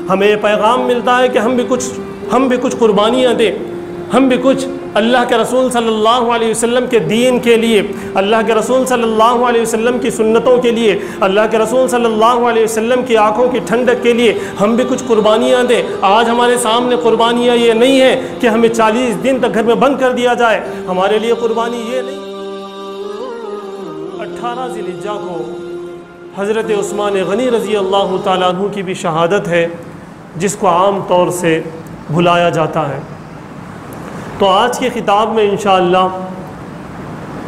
ہمیں یہ پیغام ملتا ہے کہ ہم بھی کچھ قربانیاں دیں، ہم بھی کچھ اللہ کے رسول صلی اللہ علیہ وسلم کے دین کے لیے، اللہ کے رسول صلی اللہ علیہ وسلم کی سنتوں کے لیے، اللہ کے رسول صلی اللہ علیہ وسلم کی آنکھوں کی ٹھنڈک کے لیے ہم بھی کچھ قربانیاں دیں۔ آج ہمارے سامنے قربانیاں یہ نہیں ہے کہ ہمیں 40 دن تک گھر میں بند کر دیا جائے، ہمارے لیے قربانی یہ نہیں۔ 18 ذی الحجہ کو حضرت عثمان غنی رضی اللہ تعالیٰ عنہ کی بھی شہادت ہے، جس کو عام طور سے بھلایا جاتا ہے۔ تو آج کے خطاب میں انشاءاللہ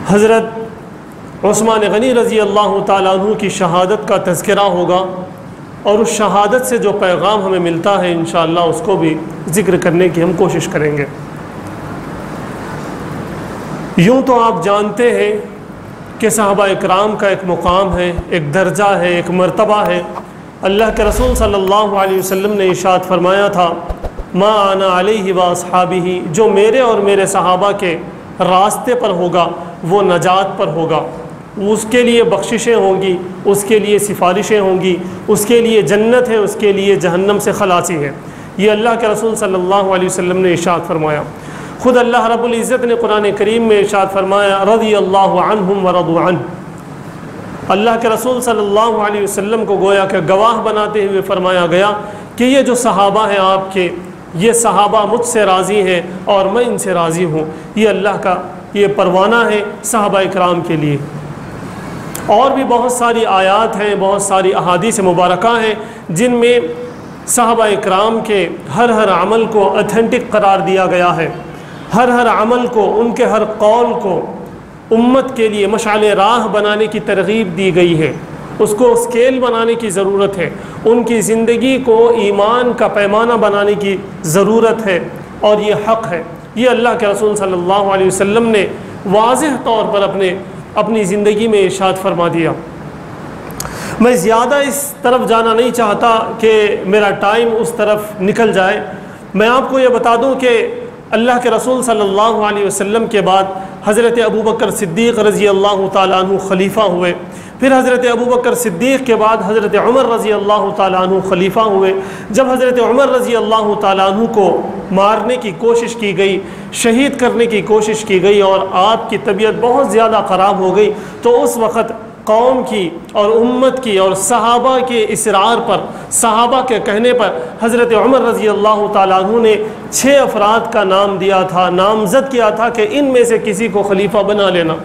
حضرت عثمان غنی رضی اللہ تعالیٰ عنہ کی شہادت کا تذکرہ ہوگا، اور اس شہادت سے جو پیغام ہمیں ملتا ہے انشاءاللہ اس کو بھی ذکر کرنے کی ہم کوشش کریں گے۔ یوں تو آپ جانتے ہیں کہ صحابہ اکرام کا ایک مقام ہے، ایک درجہ ہے، ایک مرتبہ ہے۔ اللہ کے رسول صلی اللہ علیہ وسلم نے ارشاد فرمایا تھا، ما انا علیہ و اصحابہ، جو میرے اور میرے صحابہ کے راستے پر ہوگا وہ نجات پر ہوگا، اس کے لیے بخششیں ہوں گی، اس کے لیے سفارشیں ہوں گی، اس کے لیے جنت ہے، اس کے لیے جہنم سے خلاصی ہے۔ یہ اللہ کے رسول صلی اللہ علیہ وسلم نے ارشاد فرمایا۔ خود اللہ رب العزت نے قرآن کریم میں ارشاد فرمایا، رضی اللہ عنہم ورضوا عنہ۔ اللہ کے رسول صلی اللہ علیہ وسلم کو گویا کہ گواہ بناتے ہوئے فرمایا گیا کہ یہ جو صحابہ ہیں آپ کے، یہ صحابہ مجھ سے راضی ہیں اور میں ان سے راضی ہوں۔ یہ اللہ کا یہ پروانہ ہے صحابہ اکرام کے لیے۔ اور بھی بہت ساری آیات ہیں، بہت ساری احادیث مبارکہ ہیں جن میں صحابہ اکرام کے ہر عمل کو اتھینٹک قرار دیا گیا ہے، ہر عمل کو، ان کے ہر قول کو امت کے لیے مشعل راہ بنانے کی ترغیب دی گئی ہے، اس کو اسکیل بنانے کی ضرورت ہے، ان کی زندگی کو ایمان کا پیمانہ بنانے کی ضرورت ہے، اور یہ حق ہے۔ یہ اللہ کے رسول صلی اللہ علیہ وسلم نے واضح طور پر اپنی زندگی میں ارشاد فرما دیا۔ میں زیادہ اس طرف جانا نہیں چاہتا کہ میرا ٹائم اس طرف نکل جائے۔ میں آپ کو یہ بتا دوں کہ اللہ کے رسول صلی اللہ علیہ وسلم کے بعد حضرت ابوبکر صدیق رضی اللہ تعالیٰ عنہ خلیفہ ہوئے، پھر حضرت ابوبکر صدیق کے بعد حضرت عمر رضی اللہ تعالیٰ عنہ خلیفہ ہوئے۔ جب حضرت عمر رضی اللہ تعالیٰ عنہ کو مارنے کی کوشش کی گئی، شہید کرنے کی کوشش کی گئی، اور آپ کی طبیعت بہت زیادہ خراب ہو گئی، تو اس وقت قوم کی اور امت کی اور صحابہ کے اصرار پر، صحابہ کے کہنے پر حضرت عمر رضی اللہ تعالیٰ عنہ نے 6 افراد کا نام دیا تھا، نامزد کیا تھا کہ ان میں سے کسی کو خلیفہ بنا لینا۔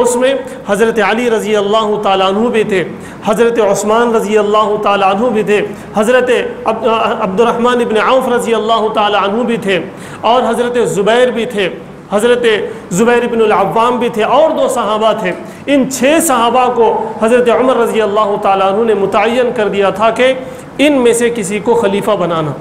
اس میں حضرت علی رضی اللہ تعالیٰ عنہ بھی تھے، حضرت عثمان رضی اللہ تعالیٰ عنہ بھی تھے، حضرت عبد الرحمن ابن عوف رضی اللہ تعالیٰ عنہ بھی تھے، اور حضرت زبیر بھی تھے، حضرت زبیر بن العوام بھی تھے، اور 2 صحابہ تھے۔ ان 6 صحابہ کو حضرت عمر رضی اللہ تعالیٰ عنہ نے متعین کر دیا تھا کہ ان میں سے کسی کو خلیفہ بنانا۔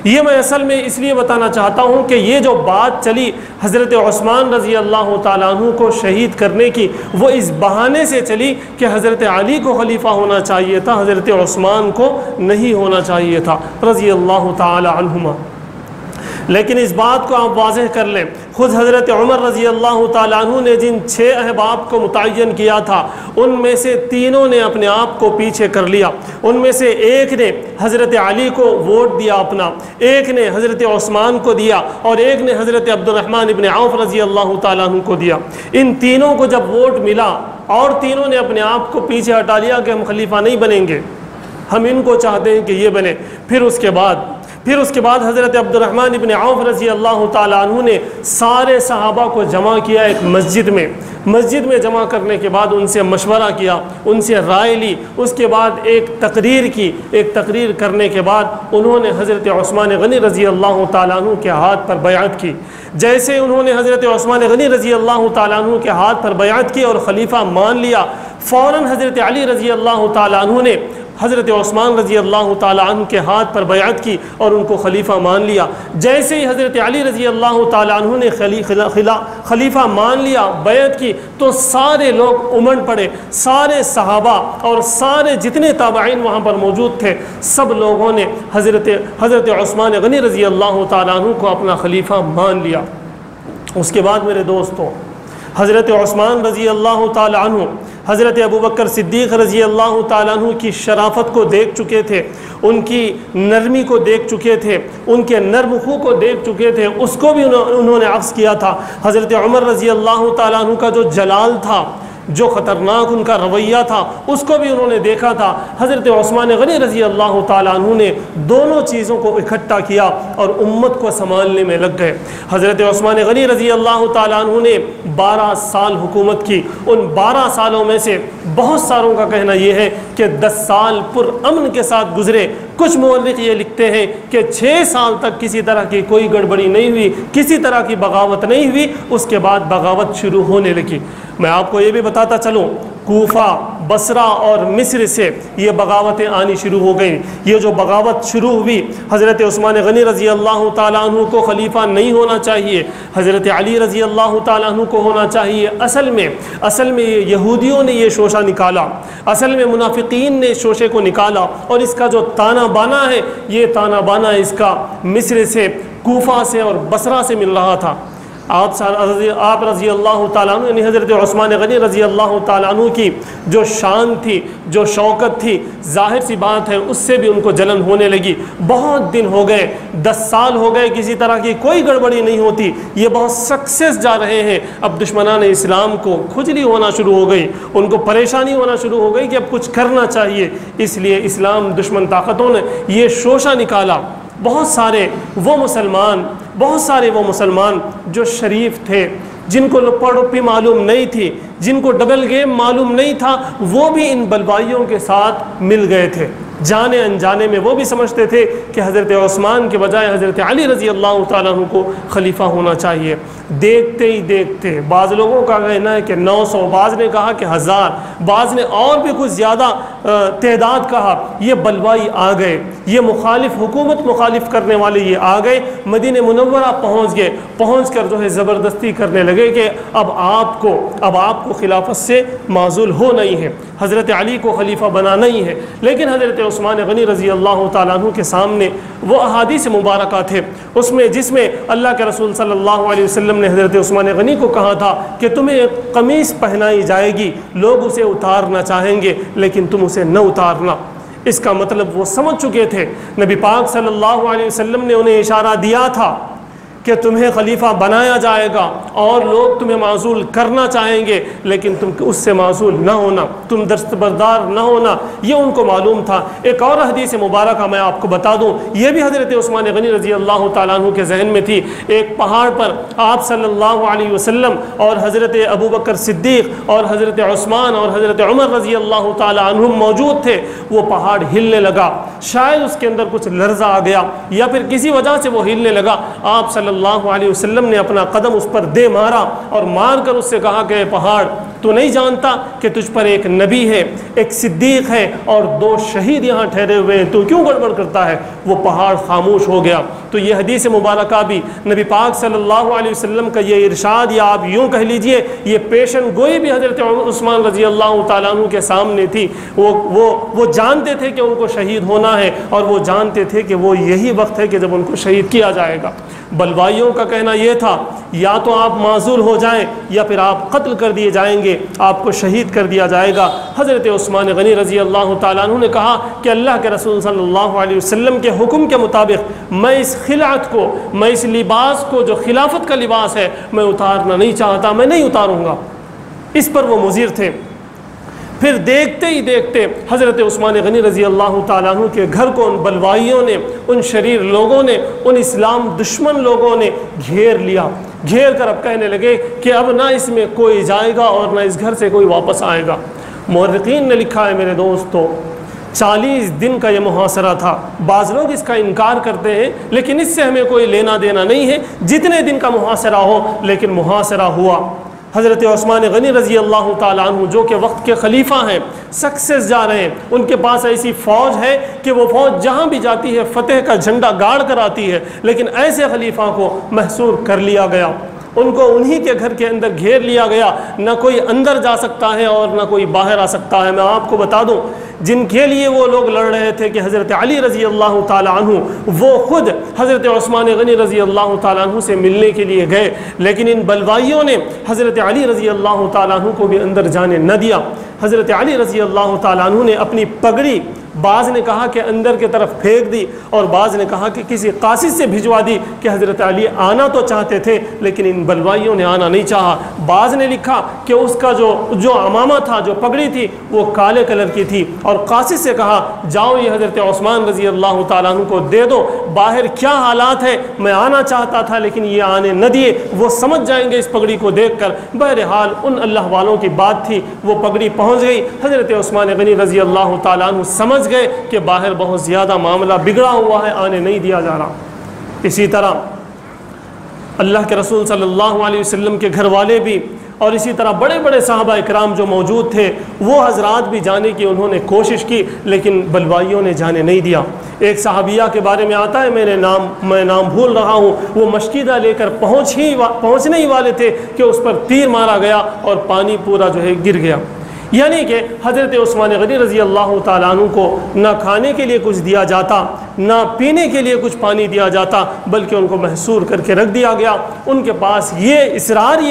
یہ میں اصل میں اس لیے بتانا چاہتا ہوں کہ یہ جو بات چلی حضرت عثمان رضی اللہ تعالیٰ عنہ کو شہید کرنے کی، وہ اس بہانے سے چلی کہ حضرت علی کو خلیفہ ہونا چاہیے تھا، حضرت عثمان کو نہیں ہونا چاہیے تھا رضی اللہ تعالیٰ عنہما۔ لیکن اس بات کو آپ واضح کر لیں، خود حضرت عمر رضی اللہ تعالیٰ عنہ نے جن 6 احباب کو متعین کیا تھا، ان میں سے 3 نے اپنے آپ کو پیچھے کر لیا۔ ان میں سے ایک نے حضرت علی کو ووٹ دیا اپنا، ایک نے حضرت عثمان کو دیا، اور ایک نے حضرت عبد الرحمن ابن عوف رضی اللہ تعالیٰ عنہ کو دیا۔ ان تینوں کو جب ووٹ ملا اور تینوں نے اپنے آپ کو پیچھے ہٹا لیا کہ ہم خلیفہ نہیں بنیں گے، ہم ان کو چاہتے ہیں کہ یہ بنے، پھر اس کے بعد حضرت عبد الرحمن ابن عوف رضی اللہ تعالیٰ عنہ نے سارے صحابہ کو جمع کیا ایک مسجد میں جمع کرنے کے بعد ان سے مشورہ کیا، ان سے رائے لی، اس کے بعد ایک تقریر کرنے کے بعد انہوں نے حضرت عثمان غنی رضی اللہ تعالیٰ عنہ کے ہاتھ پر بیعت کی۔ جیسے انہوں نے حضرت عثمان غنی رضی اللہ تعالیٰ عنہ کے ہاتھ پر بیعت کی اور خلیفہ مان لیا، فوراً حضرت علی رضی اللہ تعالیٰ عنہ نے حضرت عثمان رضی اللہ تعالیٰ عنہ کے ہاتھ پر بیعت کی اور ان کو خلیفہ مان لیا۔ جیسے ہی حضرت علی رضی اللہ تعالیٰ عنہ نے خلیفہ مان لیا، بیعت کی، تو سارے لوگ امڑ پڑے، سارے صحابہ اور سارے جتنے تابعین وہاں پر موجود تھے، سب لوگوں نے حضرت عثمان غنی رضی اللہ تعالیٰ عنہ کو اپنا خلیفہ مان لیا۔ اس کے بعد میرے دوستوں، حضرت عثمان رضی اللہ تعالیٰ عنہ حضرت ابو بکر صدیق رضی اللہ تعالیٰ عنہ کی شرافت کو دیکھ چکے تھے، ان کی نرمی کو دیکھ چکے تھے، ان کے نرم خو کو دیکھ چکے تھے، اس کو بھی انہوں نے عکس کیا تھا۔ حضرت عمر رضی اللہ تعالیٰ عنہ کا جو جلال تھا، جو خطرناک ان کا رویہ تھا، اس کو بھی انہوں نے دیکھا تھا۔ حضرت عثمان غنی رضی اللہ تعالیٰ عنہ نے دونوں چیزوں کو اکٹھا کیا اور امت کو سنبھالنے میں لگ گئے۔ حضرت عثمان غنی رضی اللہ تعالیٰ عنہ نے 12 سال حکومت کی۔ ان 12 سالوں میں سے بہت ساروں کا کہنا یہ ہے کہ 10 سال پر امن کے ساتھ گزرے۔ کچھ مورخ یہ لکھتے ہیں کہ 6 سال تک کسی طرح کی کوئی گڑبڑی نہیں ہوئی، کسی طرح کی بغاوت نہیں ہوئی، اس کے بعد بغاوت شروع ہونے لگی۔ میں آپ کو یہ بھی بتاتا چلوں، کوفہ، بصرہ اور مصر سے یہ بغاوتیں آنی شروع ہو گئیں۔ یہ جو بغاوت شروع ہوئی، حضرت عثمان غنی رضی اللہ تعالیٰ عنہ کو خلیفہ نہیں ہونا چاہیے، حضرت علی رضی اللہ تعالیٰ عنہ کو ہونا چاہیے۔ اصل میں یہودیوں نے یہ شوشہ نکالا، اصل میں منافقین نے شوشے کو نکالا، اور اس کا جو تانا بانا ہے، یہ تانا بانا اس کا مصر سے، کوفہ سے اور بصرہ سے مل رہا تھا۔ آپ رضی اللہ تعالیٰ عنہ، یعنی حضرت عثمان غنی رضی اللہ تعالیٰ عنہ کی جو شان تھی، جو شوکت تھی، ظاہر سی بات ہے اس سے بھی ان کو جلن ہونے لگی۔ بہت دن ہو گئے، 10 سال ہو گئے، کسی طرح کی کوئی گڑبڑی نہیں ہوتی، یہ بہت سکسیس جا رہے ہیں۔ اب دشمنان اسلام کو کھجلی ہونا شروع ہو گئی، ان کو پریشانی ہونا شروع ہو گئی کہ اب کچھ کرنا چاہیے۔ اس لیے اسلام دشمن طاقتوں نے یہ شوشہ نکالا۔ بہت سارے وہ مسلمان جو شریف تھے، جن کو لپڑپی معلوم نہیں تھی، جن کو ڈبل گیم معلوم نہیں تھا، وہ بھی ان بلوائیوں کے ساتھ مل گئے تھے۔ جانے انجانے میں وہ بھی سمجھتے تھے کہ حضرت عثمان کے بجائے حضرت علی رضی اللہ تعالیٰ عنہ کو خلیفہ ہونا چاہیے۔ دیکھتے ہی دیکھتے بعض لوگوں کا کہنا ہے کہ 900، بعض نے کہا کہ 1000، بعض نے اور بھی کچھ زیادہ تعداد کہا۔ یہ بلوائی آ گئے، یہ حکومت مخالف کرنے والے یہ آ گئے، مدینہ منورہ پہنچ کر جو ہے زبردستی کرنے لگے کہ اب آپ کو خلافت سے معزول ہونا ہی ہے، حضرت علی کو خلیفہ بنانا ہی ہے۔ لیکن حضرت عثمان غنی رضی اللہ تعالیٰ عنہ کے سامنے وہ احادیث مبارکہ تھے، جس میں اللہ کے رسول صلی اللہ علیہ وسلم نے حضرت عثمان غنی کو کہا تھا کہ تمہیں ایک قمیص پہنائی جائے گی، لوگ اسے اتارنا چاہیں گے لیکن تم اسے نہ اتارنا۔ اس کا مطلب وہ سمجھ چکے تھے۔ نبی پاک صلی اللہ علیہ وسلم نے انہیں اشارہ دیا تھا کہ تمہیں خلیفہ بنایا جائے گا اور لوگ تمہیں معزول کرنا چاہیں گے، لیکن تم اس سے معزول نہ ہونا، تم دستبردار نہ ہونا، یہ ان کو معلوم تھا۔ ایک اور حدیث مبارکہ میں آپ کو بتا دوں، یہ بھی حضرت عثمان غنی رضی اللہ تعالیٰ عنہ کے ذہن میں تھی۔ ایک پہاڑ پر آپ صلی اللہ علیہ وسلم اور حضرت ابو بکر صدیق اور حضرت عثمان اور حضرت عمر رضی اللہ تعالیٰ عنہم موجود تھے۔ وہ پہاڑ ہلنے لگا، شاید اس کے اندر کچھ لرزہ آ گیا یا پھر کسی وجہ سے وہ ہلنے لگا۔ آپ صلی اللہ علیہ وسلم نے اپنا قدم اس پر دے مارا اور مار کر اس سے کہا کہ اے پہاڑ، تو نہیں جانتا کہ تجھ پر ایک نبی ہے، ایک صدیق ہے اور 2 شہید یہاں ٹھہرے ہوئے ہیں، تو کیوں گڑبڑ کرتا ہے؟ وہ پہاڑ خاموش ہو گیا۔ تو یہ حدیث مبارکہ بھی نبی پاک صلی اللہ علیہ وسلم کا یہ ارشاد، یا آپ یوں کہہ لیجئے یہ پیشن گوئی بھی حضرت عثمان رضی اللہ تعالیٰ عنہ کے سامنے تھی۔ وہ جانتے تھے کہ ان کو شہید ہونا ہے، اور وہ جانتے تھے کہ وہ یہی وقت ہے کہ جب ان کو شہید کیا جائے گا۔ بلوائیوں کا کہنا یہ تھا یا تو آپ معزول ہو جائیں یا پھر آپ قتل کر دیے جائیں گے، آپ کو شہید کر دیا جائے گا۔ حضرت عثمان غنی رضی اللہ تعالیٰ عنہ نے کہا کہ اللہ کے رسول صلی اللہ علیہ وسلم کے حکم کے مطابق میں اس خلعت کو، میں اس لباس کو جو خلافت کا لباس ہے، میں اتارنا نہیں چاہتا، میں نہیں اتاروں گا۔ اس پر وہ مضر تھے۔ پھر دیکھتے ہی دیکھتے حضرت عثمان غنی رضی اللہ تعالیٰ عنہ کے گھر کو ان بلوائیوں نے، ان شریر لوگوں نے، ان اسلام دشمن لوگوں نے گھیر لیا۔ گھیر کر اب کہنے لگے کہ اب نہ اس میں کوئی جائے گا اور نہ اس گھر سے کوئی واپس آئے گا۔ مورخین نے لکھا ہے میرے دوستو، 40 دن کا یہ محاصرہ تھا۔ بعض لوگ اس کا انکار کرتے ہیں، لیکن اس سے ہمیں کوئی لینا دینا نہیں ہے، جتنے دن کا محاصرہ ہو، لیکن محاصرہ ہوا۔ حضرت عثمان غنی رضی اللہ تعالیٰ عنہ جو کہ وقت کے خلیفہ ہیں، سکسیس جا رہے ہیں، ان کے پاس ایسی فوج ہے کہ وہ فوج جہاں بھی جاتی ہے فتح کا جھنڈا گاڑ کر آتی ہے، لیکن ایسے خلیفہ کو محصور کر لیا گیا، ان کو انہی کے گھر کے اندر گھیر لیا گیا، نہ کوئی اندر جا سکتا ہے اور نہ کوئی باہر آ سکتا ہے۔ میں آپ کو بتا دوں، جن کے لیے وہ لوگ لڑ رہے تھے کہ حضرت علی رضی اللہ تعالیٰ عنہ، وہ خود حضرت عثمان غنی رضی اللہ تعالیٰ عنہ سے ملنے کے لیے گئے، لیکن ان بلوائیوں نے حضرت علی رضی اللہ تعالیٰ عنہ کو بھی اندر جانے نہ دیا۔ حضرت علی رضی اللہ تعالیٰ عنہ نے اپنی پگڑی بعض نے کہا کہ اندر کی طرف پھینک دی اور بعض نے کہا کہ کسی قاصد سے بھجوا دی کہ حضرت علی آنا تو چاہتے تھے لیکن ان بلوائیوں نے آنا نہیں چاہا۔ بعض نے لکھا کہ اس کا جو عمامہ تھا، جو پگڑی تھی، وہ کالے کلر کی تھی، اور قاصد سے کہا جاؤ یہ حضرت عثمان رضی اللہ تعالیٰ عنہ کو دے دو، باہر کیا حالات ہے، میں آنا چاہتا تھا لیکن یہ آنے نہ دیے، وہ سمجھ جائیں گے اس پگڑی کو دیکھ کر۔ بہرحال ان اللہ والوں کی بات تھی، وہ پگڑی پہنچ گئی، حضرت عثمان غنی رضی اللہ تعالیٰ عنہ سمجھ گئے کہ باہر بہت زیادہ معاملہ بگڑا ہوا ہے، آنے نہیں دیا جا رہا۔ اسی طرح اللہ کے رسول صلی اللہ علیہ وسلم کے گھر والے بھی اور اسی طرح بڑے بڑے صحابہ اکرام جو موجود تھے وہ حضرات بھی جانے کی انہوں نے کوشش کی لیکن بلوائیوں نے جانے نہیں دیا۔ ایک صحابیہ کے بارے میں آتا ہے، میں نام بھول رہا ہوں، وہ مشکیدہ لے کر پہنچنے ہی والے تھے کہ اس پر تیر مارا گیا اور پانی پورا جو ہے گر گیا۔ یعنی کہ حضرت عثمان غنی رضی اللہ تعالیٰ عنہ کو نہ کھانے کے لیے کچھ دیا جاتا، نہ پینے کے لیے کچھ پانی دیا جاتا، بلکہ ان کو محصور کر کے رکھ دیا گیا۔ ان کے پاس اصرار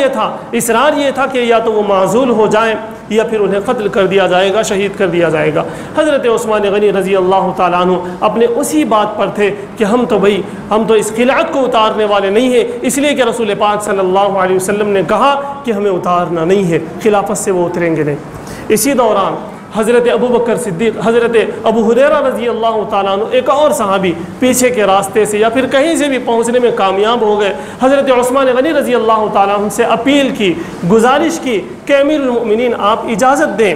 یہ تھا کہ یا تو وہ معزول ہو جائیں یا پھر انہیں قتل کر دیا جائے گا، شہید کر دیا جائے گا۔ حضرت عثمان غنی رضی اللہ تعالیٰ عنہ اپنے اسی بات پر تھے کہ ہم تو اس خلعت کو اتارنے والے نہیں ہیں، اس لیے کہ رسول پاک صلی اللہ علیہ وسلم نے کہا کہ ہمیں اتارنا نہیں ہے، خلافت سے وہ اتریں گے نہیں۔ اسی دوران حضرت ابوبکر صدیق، حضرت ابو ہریرہ رضی اللہ تعالیٰ عنہ، ایک اور صحابی پیچھے کے راستے سے یا پھر کہیں سے بھی پہنچنے میں کامیاب ہو گئے۔ حضرت عثمان غنی رضی اللہ تعالیٰ عنہ سے اپیل کی، گزارش کی کہ امیر المؤمنین آپ اجازت دیں،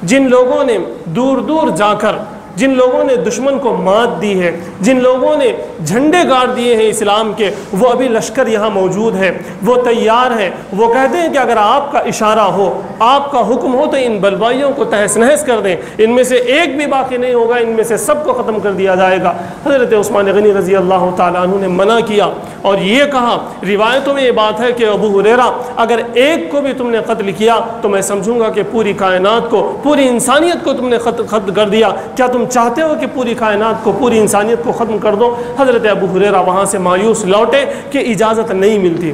جن لوگوں نے دور دور جا کر، جن لوگوں نے دشمن کو مات دی ہے، جن لوگوں نے جھنڈے گاڑ دیے ہیں اسلام کے، وہ ابھی لشکر یہاں موجود ہے، وہ تیار ہے، وہ کہتے ہیں کہ اگر آپ کا اشارہ ہو، آپ کا حکم ہو تو ان بلوائیوں کو تہس نہس کر دیں، ان میں سے ایک بھی باقی نہیں ہوگا، ان میں سے سب کو ختم کر دیا جائے گا۔ حضرت عثمان غنی رضی اللہ تعالیٰ عنہ نے منع کیا اور یہ کہا، روایتوں میں یہ بات ہے کہ ابو ہریرہ اگر ایک کو بھی تم نے قتل کیا تو میں سمجھوں گا کہ پوری کائنات کو، پوری انسانیت کو تم نے ختم کر دیا، کیا تم چاہتے ہو کہ پوری کائنات کو، پوری انسانیت کو ختم کر دو؟ حضرت ابو ہریرہ وہاں سے مایوس لوٹے کہ اجازت نہیں ملتی۔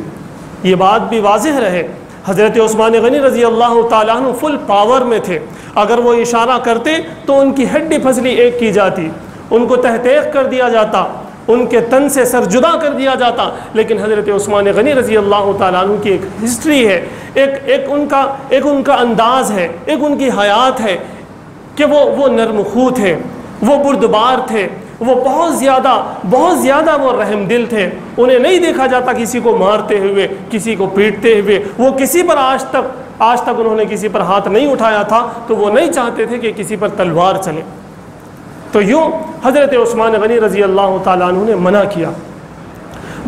یہ بات بھی واضح رہے، حضرت عثمان غنی رضی اللہ تعالیٰ عنہ فل پاور میں تھے، اگر وہ اشارہ کرتے تو ان کی ہڈی پھسلی ایک کی جاتی، ان کو تحتیق کر دیا جاتا، ان کے تن سے سر جدا کر دیا جاتا۔ لیکن حضرت عثمان غنی رضی اللہ تعالیٰ عنہ کی ایک ہسٹری ہے، ایک ان کا انداز ہے، ایک ان کی حیات ہے کہ وہ نرم خو تھے، وہ بردبار تھے، وہ بہت زیادہ وہ رحم دل تھے۔ انہیں نہیں دیکھا جاتا کسی کو مارتے ہوئے، کسی کو پیٹتے ہوئے، وہ کسی پر آج تک انہوں نے کسی پر ہاتھ نہیں اٹھایا تھا، تو وہ نہیں چاہتے تھے کہ کسی پر تلوار چلے۔ تو یوں حضرت عثمان غنی رضی اللہ تعالیٰ عنہ نے منع کیا۔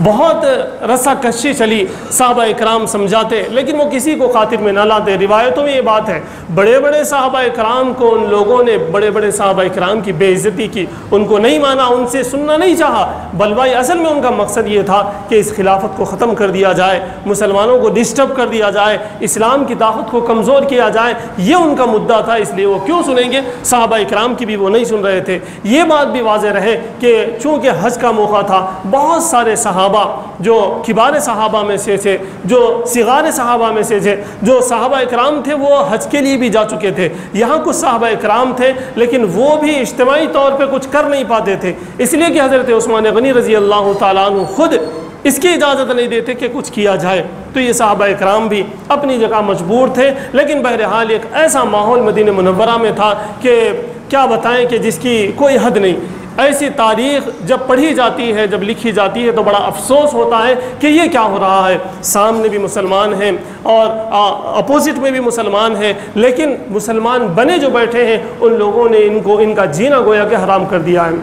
بہت رسا کشی چلی، صحابہ اکرام سمجھاتے لیکن وہ کسی کو خاطر میں نہ لاتے۔ روایتوں میں یہ بات ہے، بڑے بڑے صحابہ اکرام کو ان لوگوں نے، بڑے بڑے صحابہ اکرام کی بے عزتی کی، ان کو نہیں مانا، ان سے سننا نہیں چاہا۔ بلوائی اصل میں ان کا مقصد یہ تھا کہ اس خلافت کو ختم کر دیا جائے، مسلمانوں کو ڈسٹرب کر دیا جائے، اسلام کی طاقت کو کمزور کیا جائے، یہ ان کا مدعا تھا۔ اس لیے وہ کیوں سنیں گے؟ صحابہ اکرام کی بھی وہ نہیں سن رہے تھے۔ یہ بات بھی واضح رہے کہ چونکہ حج کا موقع تھا، بہت سارے صحابہ جو کبار صحابہ میں سے تھے، جو صغار صحابہ میں سے تھے، جو صحابہ اکرام تھے، وہ حج کے لیے بھی جا چکے تھے۔ یہاں کچھ صحابہ اکرام تھے لیکن وہ بھی اجتماعی طور پہ کچھ کر نہیں پاتے تھے، اس لیے کہ حضرت عثمان غنی رضی اللہ تعالیٰ عنہ خود اس کی اجازت نہیں دیتے کہ کچھ کیا جائے۔ تو یہ صحابہ اکرام بھی اپنی جگہ مجبور تھے، لیکن بہرحال ایک ایسا ماحول مدینہ منورہ میں تھا کہ کیا بتائیں کہ جس کی کوئی حد نہیں۔ ایسی تاریخ جب پڑھی جاتی ہے، جب لکھی جاتی ہے تو بڑا افسوس ہوتا ہے کہ یہ کیا ہو رہا ہے۔ سامنے بھی مسلمان ہیں اور اپوزٹ میں بھی مسلمان ہیں، لیکن مسلمان بنے جو بیٹھے ہیں ان لوگوں نے ان کا جینا گویا کہ حرام کر دیا ہے۔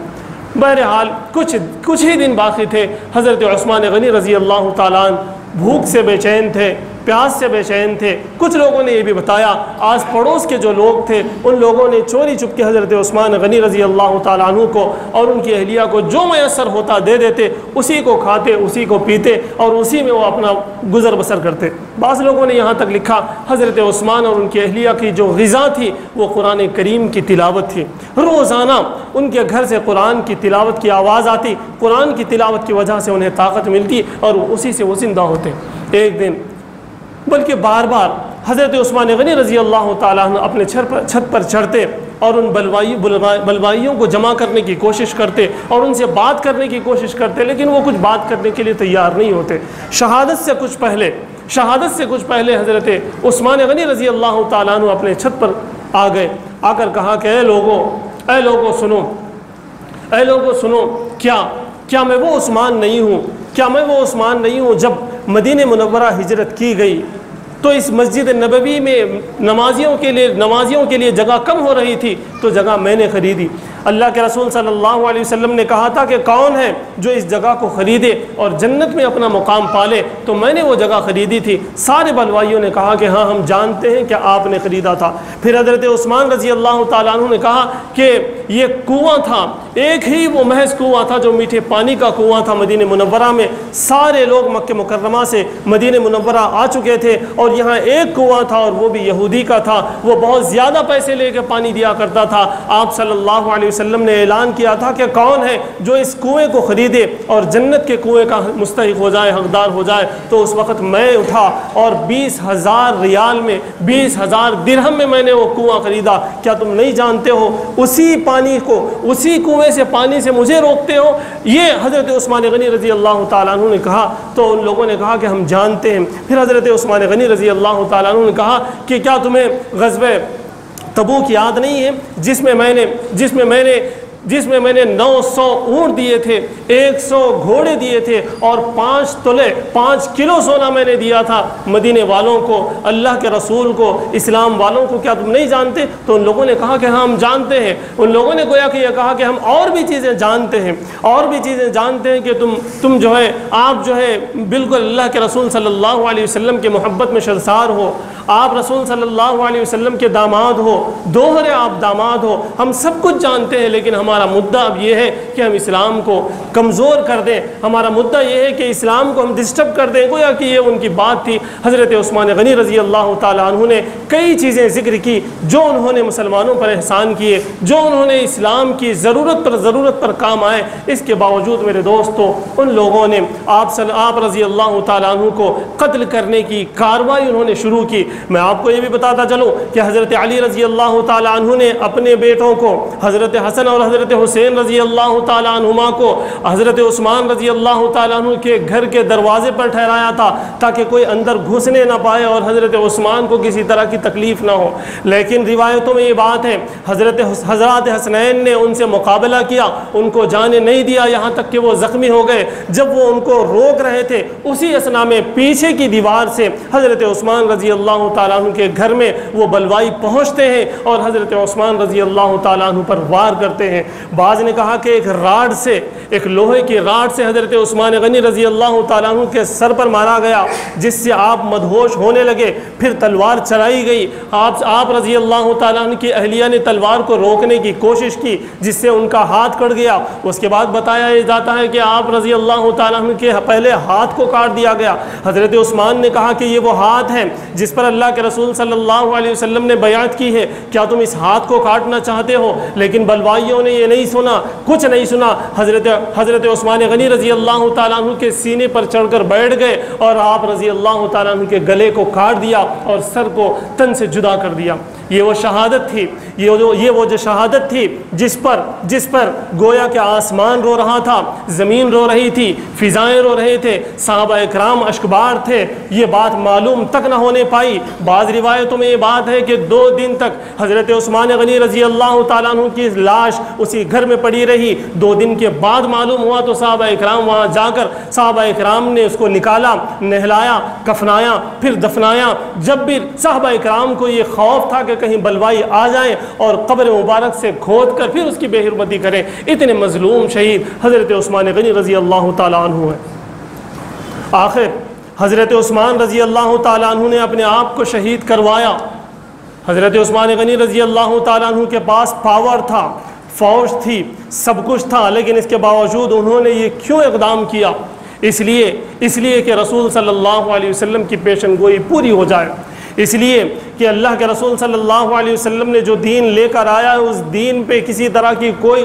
بہرحال کچھ ہی دن باقی تھے۔ حضرت عثمان غنی رضی اللہ تعالیٰ عنہ بھوک سے بے چین تھے، پیاس سے بے چین تھے۔ کچھ لوگوں نے یہ بھی بتایا، آس پڑوس کے جو لوگ تھے ان لوگوں نے چوری چپ کے حضرت عثمان غنی رضی اللہ تعالیٰ عنہ کو اور ان کی اہلیہ کو جو میسر ہوتا دے دیتے، اسی کو کھاتے، اسی کو پیتے اور اسی میں وہ اپنا گزر بسر کرتے۔ بعض لوگوں نے یہاں تک لکھا حضرت عثمان اور ان کی اہلیہ کی جو غذا تھی وہ قرآن کریم کی تلاوت تھی۔ روزانہ ان کے گھر سے قرآن کی تلاوت کی آواز آتی، قرآن کی تلاوت کی وجہ سے انہیں طاقت ملتی اور اسی سے وہ زندہ ہوتے۔ ایک دن بلکہ بار بار حضرت عثمان غنی رضی اللہ تعالیٰ عنہ اپنے چھت پر چڑھتے اور ان بلوائیوں کو جمع کرنے کی کوشش کرتے اور ان سے بات کرنے کی کوشش کرتے، لیکن وہ کچھ بات کرنے کے لیے تیار نہیں ہوتے۔ شہادت سے کچھ پہلے حضرت عثمان غنی رضی اللہ تعالیٰ عنہ اپنے چھت پر آ گئے، آ کر کہا کہ اے لوگوں سنو، کیا میں وہ عثمان نہیں ہوں جب مدینہ منورہ ہجرت کی گئی تو اس مسجد نبوی میں نمازیوں کے لیے جگہ کم ہو رہی تھی تو جگہ میں نے خریدی۔ اللہ کے رسول صلی اللہ علیہ وسلم نے کہا تھا کہ کون ہے جو اس جگہ کو خریدے اور جنت میں اپنا مقام پالے، تو میں نے وہ جگہ خریدی تھی۔ سارے بلوائیوں نے کہا کہ ہاں ہم جانتے ہیں کہ آپ نے خریدا تھا۔ پھر حضرت عثمان رضی اللہ تعالیٰ عنہ نے کہا کہ یہ کنواں تھا، ایک ہی وہ محض کنواں تھا جو میٹھے پانی کا کنواں تھا مدینہ منورہ میں، سارے لوگ مکہ مکرمہ سے مدینہ منورہ آ چکے تھے اور یہاں ایک کنواں تھا اور وہ بھی یہودی کا تھا، وہ بہت زیادہ پیسے لے کے پانی دیا کرتا تھا۔ آپ صلی اللہ علیہ وسلم نے اعلان کیا تھا کہ کون ہے جو اس کنویں کو خریدے اور جنت کے کنویں کا مستحق ہو جائے، حقدار ہو جائے۔ تو اس وقت میں اٹھا اور 20,000 ریال میں 20,000 درہم میں نے وہ کنواں خریدا۔ کیا تم نہیں جانتے ہو اسی کنویں سے پانی سے مجھے روکتے ہو؟ یہ حضرت عثمان غنی رضی اللہ تعالیٰ عنہ نے کہا تو ان لوگوں نے کہا کہ ہم جانتے ہیں۔ پھر حضرت عثمان غنی رضی اللہ تعالیٰ عنہ نے کہا کہ کیا تمہیں غزوہ تبوک یاد نہیں ہے جس میں میں نے 900 اونٹ دیے تھے، 100 گھوڑے دیے تھے اور 5 کلو سونا میں نے دیا تھا مدینے والوں کو، اللہ کے رسول کو، اسلام والوں کو؟ کیا تم نہیں جانتے؟ تو ان لوگوں نے کہا کہ ہاں ہم جانتے ہیں۔ ان لوگوں نے گویا کہ یہ کہا کہ ہم اور بھی چیزیں جانتے ہیں کہ تم جو ہے آپ جو ہے بالکل اللہ کے رسول صلی اللہ علیہ وسلم کے محبت میں شرسار ہو، آپ رسول صلی اللہ علیہ وسلم کے داماد ہو، دوہرے آپ داماد ہو، ہم سب کچھ جانتے ہیں، لیکن ہمارا مدعا اب یہ ہے کہ ہم اسلام کو کمزور کر دیں، ہمارا مدعا یہ ہے کہ اسلام کو ہم ڈسٹرب کر دیں۔ گویا کہ یہ ان کی بات تھی۔ حضرت عثمان غنی رضی اللہ تعالیٰ عنہ نے کئی چیزیں ذکر کی جو انہوں نے مسلمانوں پر احسان کیے، جو انہوں نے اسلام کی ضرورت پر کام آئے۔ اس کے باوجود میرے دوستو ان لوگوں نے آپ رضی اللہ تعالیٰ عنہ کو قتل کرنے کی کارروائی انہوں نے شروع کی۔ میں آپ کو یہ بھی بتاتا چلوں کہ حضرت علی رضی اللہ تعالیٰ عنہ نے اپنے بیٹوں کو حضرت حسن اور حضرت حسین رضی اللہ تعالیٰ عنہما کو حضرت عثمان رضی اللہ تعالیٰ عنہ کے گھر کے دروازے پر ٹھہرایا تھا تاکہ کوئی اندر گھسنے نہ پائے اور حضرت عثمان کو کسی طرح کی تکلیف نہ ہو۔ لیکن روایتوں میں یہ بات ہے حضرت حسنین نے ان سے مقابلہ کیا، ان کو جانے نہیں دیا، یہاں تک کہ وہ زخمی ہو گئے۔ جب وہ ان کو روک رہے تھے اسی اثنا میں پیچھے کی دیوار سے حضرت عثمان رضی اللہ تعالیٰ عنہ کے گھر میں وہ بلوائی پہنچتے ہیں اور حضرت عثمان رضی اللہ تعالیٰ عنہ پر وار کرتے ہیں۔ بعض نے کہا کہ ایک لوہے کی راڈ سے حضرت عثمان غنی رضی اللہ تعالیٰ عنہ کے سر پر مارا گیا، جس سے آپ مدہوش ہونے لگے۔ پھر تلوار چلائی گئی، آپ رضی اللہ تعالیٰ عنہ کی اہلیہ نے تلوار کو روکنے کی کوشش کی جس سے ان کا ہاتھ کٹ گیا۔ اس کے بعد بتایا جاتا ہے کہ آپ رضی اللہ تعالیٰ عنہ کے پہلے ہاتھ کو کاٹ دیا گیا۔ حضرت عثمان نے کہا کہ یہ وہ ہاتھ ہے جس پر اللہ کے رسول صلی اللہ علیہ وسلم نے بیعت کی ہے، کیا تم اس ہاتھ کو کاٹنا چاہتے ہو؟ لیکن بلوائیوں نے یہ نہیں سنا، کچھ نہیں سنا۔ حضرت عثمان غنی رضی اللہ تعالیٰ عنہ کے سینے پر چڑھ کر بیٹھ گئے اور آپ رضی اللہ تعالیٰ عنہ کے گلے کو کاٹ دیا اور سر کو تن سے جدا کر دیا۔ یہ وہ شہادت تھی، یہ وہ جو شہادت تھی جس پر گویا کہ آسمان رو رہا تھا، زمین رو رہی تھی، فضائیں رو رہے تھے، صحابہ اکرام اشکبار تھے۔ یہ بات معلوم تک نہ ہونے پائی۔ بعض روایتوں میں یہ بات ہے کہ 2 دن تک حضرت عثمان غنی رضی اللہ تعالیٰ عنہ کی لاش اسی گھر میں پڑی رہی۔ 2 دن کے بعد معلوم ہوا تو صحابہ اکرام وہاں جا کر صحابہ اکرام نے اس کو نکالا، نہلایا، کفنایا، پھر دفنایا۔ جب بھی صحابہ اکرام کو یہ خوف تھا کہ کہیں بلوائی آ جائیں اور قبر مبارک سے کھود کر پھر اس کی بے حرمتی کریں، اتنے مظلوم شہید حضرت عثمان غنی رضی اللہ تعالیٰ عنہ ہے۔ آخر حضرت عثمان رضی اللہ تعالیٰ عنہ نے اپنے آپ کو شہید کروایا۔ حضرت عثمان غنی رضی اللہ تعالیٰ عنہ کے پاس پاور تھا، فوج تھی، سب کچھ تھا، لیکن اس کے باوجود انہوں نے یہ کیوں اقدام کیا؟ اس لیے کہ رسول صلی اللہ علیہ وسلم کی پیشن گوئی پوری ہو جائے، اس لیے کہ اللہ کے رسول صلی اللہ علیہ وسلم نے جو دین لے کر آیا ہے اس دین پہ کسی طرح کی کوئی